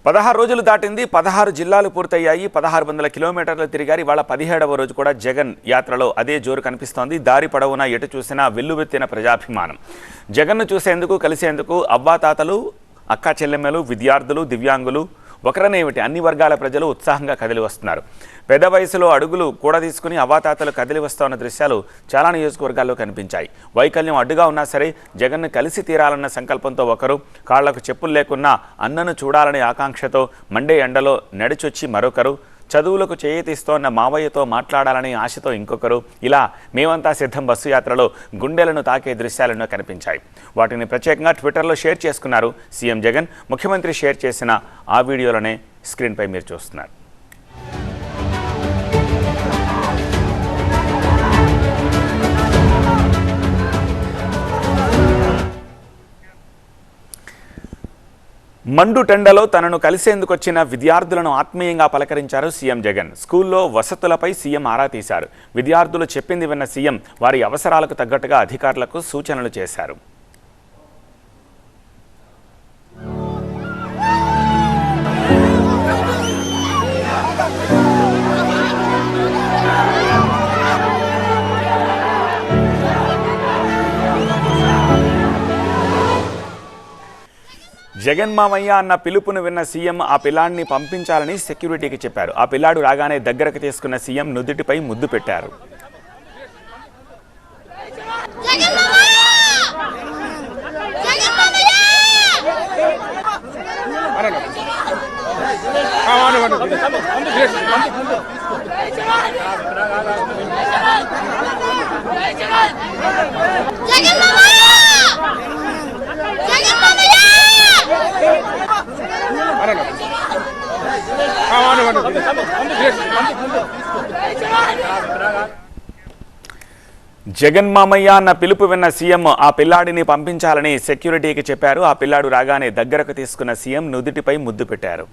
16 రోజులు దాటింది. 16 జిల్లాలు పూర్తయ్యాయి. 1600 కిలోమీటర్లు తిరిగారు. ఇవాళ 17వ రోజు కూడా జగన్ యాత్రలో అదే జోరు కనిపిస్తోంది. దారి పొడవునా ఎటు చూసినా వెల్లువెత్తిన ప్రజాభిమానం. జగన్ను చూసేందుకు, కలిసేందుకు అవ్వాతాతలు, అక్కా చెల్లెమ్మలు, విద్యార్థులు, దివ్యాంగులు, ఒకరనేమిటి అన్ని వర్గాల ప్రజలు ఉత్సాహంగా కదిలి వస్తున్నారు. పెద్ద వయసులో అడుగులు కూడా తీసుకుని అవ్వాతాతలు కదిలి వస్తున్న దృశ్యాలు చాలా నియోజకవర్గాల్లో కనిపించాయి. వైకల్యం అడ్డుగా ఉన్నా సరే జగన్ను కలిసి తీరాలన్న సంకల్పంతో ఒకరు, కాళ్లకు చెప్పులు లేకున్నా అన్నను చూడాలనే ఆకాంక్షతో మండే ఎండలో నడిచొచ్చి మరొకరు, చదువులకు చేయితీస్తోన్న మావయ్యతో మాట్లాడాలని ఆశతో ఇంకొకరు, ఇలా మేమంతా సిద్ధం బస్సు యాత్రలో గుండెలను తాకే దృశ్యాలెన్నో కనిపించాయి. వాటిని ప్రత్యేకంగా ట్విట్టర్లో షేర్ చేసుకున్నారు సీఎం జగన్. ముఖ్యమంత్రి షేర్ చేసిన ఆ వీడియోలనే స్క్రీన్పై మీరు చూస్తున్నారు. మండు టెండలో తనను కలిసేందుకొచ్చిన విద్యార్థులను ఆత్మీయంగా పలకరించారు సీఎం జగన్. స్కూల్లో వసతులపై సీఎం ఆరా తీశారు. విద్యార్థులు చెప్పింది విన్న సీఎం వారి అవసరాలకు తగ్గట్టుగా అధికారులకు సూచనలు చేశారు. జగన్ మామయ్య అన్న పిలుపును విన్న సీఎం ఆ పిల్లాడిని పంపించాలని సెక్యూరిటీకి చెప్పారు. ఆ పిల్లాడు రాగానే దగ్గరకు తీసుకున్న సీఎం నుదుటిపై ముద్దు పెట్టారు. జగన్ మామయ్య అన్న పిలుపు విన్న సీఎం ఆ పిల్లాడిని పంపించాలని సెక్యూరిటీకి చెప్పారు. ఆ పిల్లాడు రాగానే దగ్గరకు తీసుకున్న సీఎం నుదుటిపై ముద్దు పెట్టారు.